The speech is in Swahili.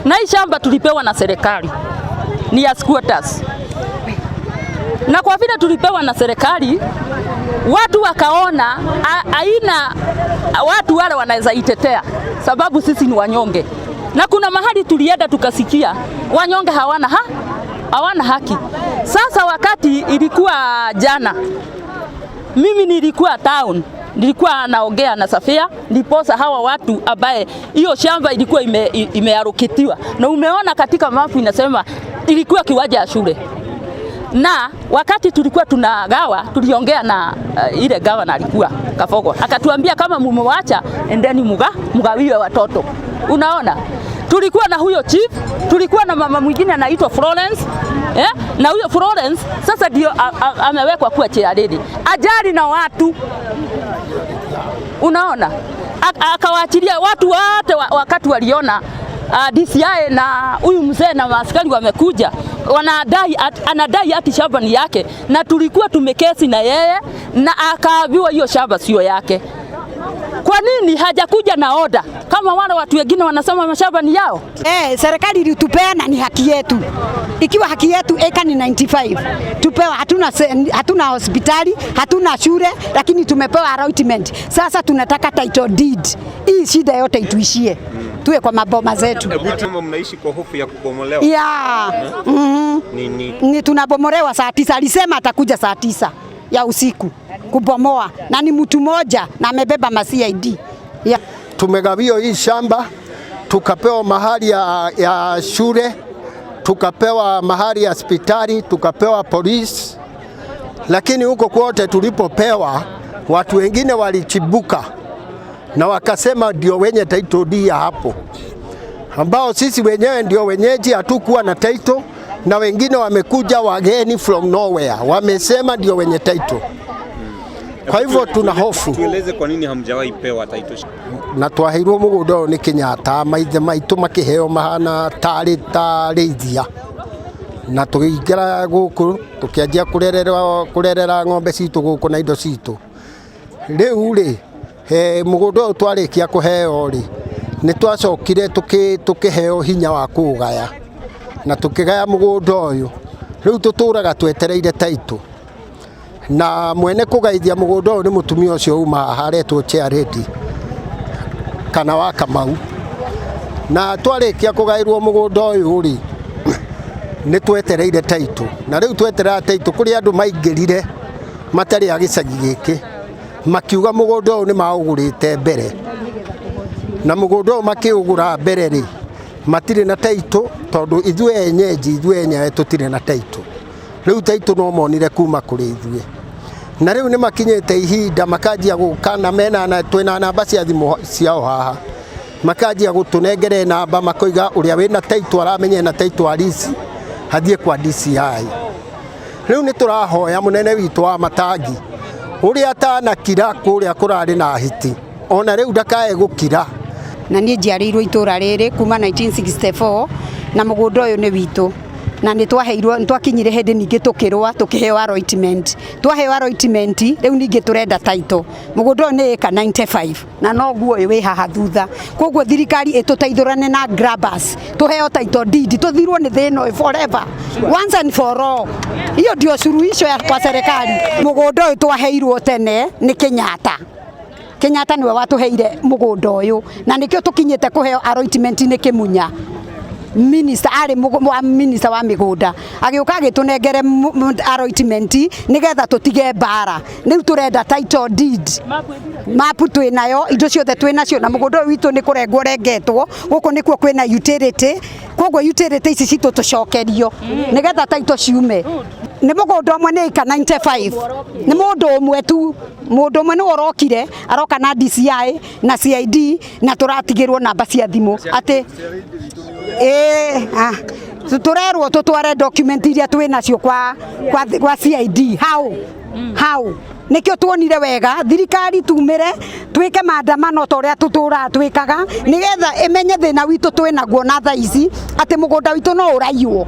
Na hii shamba tulipewa na serikali. Ni ya squatters. Na kwa vile tulipewa na serikali, watu wakaona haina watu wale wanaweza itetea sababu sisi ni wanyonge. Na kuna mahali tulienda tukasikia wanyonge hawana haki. Sasa wakati ilikuwa jana, mimi nilikuwa town, nilikuwa naongea na Safia, ndiposa hawa watu ambaye hiyo shamba ilikuwa imearukitiwa. Na umeona katika mapu inasema ilikuwa kiwanja ya shule. Na wakati tulikuwa tunagawa, tuliongea na ile gavana alikuwa Kafogo. Akatuambia kama mumewaacha endeni mugawiwe watoto. Unaona? Tulikuwa na huyo chief, tulikuwa na mama mwingine anaitwa Florence, na huyo Florence sasa ndio amewekwa kuwa chairlady. Ajali na watu. Unaona? Akawaachilia watu wote wakati waliona DCI na huyu mzee na maaskari wamekuja, anadai ati shamba ni yake, na tulikuwa tumekesi na yeye na akaambiwa hiyo shamba sio yake. Kwa nini hajakuja na oda kama wale watu wengine wanasema mashamba ni yao? Serikali ilitupea na ni haki yetu. Ikiwa haki yetu eka ni 95. Tupewa, hatuna hospitali, hatuna shule, lakini tumepewa allotment. Sasa tunataka title deed. Hii shida yote ituishie. Tuwe kwa maboma zetu. Kama mnaishi kwa hofu ya kubomolewa? Ni tunabomolewa saa 9. Alisema atakuja saa 9 ya usiku kubomoa, na ni mtu mmoja na amebeba ma-CID. Tumegawiwa hii shamba, tukapewa mahali ya shule, tukapewa mahali ya hospitali, tukapewa polisi. Lakini huko kwote tulipopewa, watu wengine walichibuka na wakasema ndio wenye title deed ya hapo, ambao sisi wenyewe ndio wenyeji, hatukuwa na title, na wengine wamekuja wageni from nowhere wamesema ndio wenye title. Kwa hivyo tuna hofu. Tueleze kwa nini hamjawahi pewa title? Na Maheirwo Migunda ni Kenyatta, maithe maitu makiheo mahana tarithia, na tukiingira guku tukianjia kurerera ng'ombe citu guku na indo citu. Riu ri Migunda twarikia kuheo ri ni twacokire tukiheo hinya wa kugaya, na tukigaya Migunda uyu riu tuturaga twetereire title. Na mwene kugaithia Migunda ni mutumia ucio uma haretwo chairlady kana wa Kamau, na twarikia kugairwo Migunda uyu ri ni twetereire title. Na riu tweterera title kuri andu maingirire matari agicagi giki makiuga Migunda uyu ni maugurite mbere, na Migunda uyu makiugura mbere ri matire na title tondu ithue enyewe tutire na title. Riu title no monire kuma kuri ithue, na riu ni makinyete ihinda makajia gukana mena na twina namba cia thimu ciao haha, makajia gutunengere namba makoiga uria wina title aramenye na title alisi hathie kwa DCI. Riu ni turahoya munene witu wa Matangi uria atana kira kuria kurari na hiti, ona riu ndakae gukira. Na nie njiarirwo itura riri kuma 1964, na Migunda uyu ni witu, na ni twakinyire hindi ningi tukirwa tukiheo allotment. Twaheo allotment riu ningi turenda title. Migunda uyu ni eka 95 na no guo wi haha thutha. Koguo thirikari ituteithurane na grabbers tuheo title deed, tuthirwo ni thino forever, once and for all. Hiyo ndio suluhisho ya kwa serikali. Migunda uyu twaheirwo tene ni Kenyatta niwe watuheire Migunda uyu, na nikio tukinyite kuheo allotment ni Kimunya. Minister wa Migunda agiuka agitunengere allotment nigetha tutige bara. Riu turenda title deed, mapu twinayo, indo ciothe twinacio, na Migunda witu ni kurengwo rengetwo guku nikuo kwina utility. Koguo utility ici citu tucokerio nigetha title ciume. Ni Migunda umwe ni eka 95, ni mundu umwe tu, mundu umwe ni orokire aroka na DCI na CID, na turatigirwo namba cia thimu ati turerwo tutware document iria twinacio kwa CID. How nikio tuonire wega thirikari tumire twike maandamano toria tutura twikaga nigetha imenye thina witu twinaguo na thaa ici ati Migunda witu no uraiywo.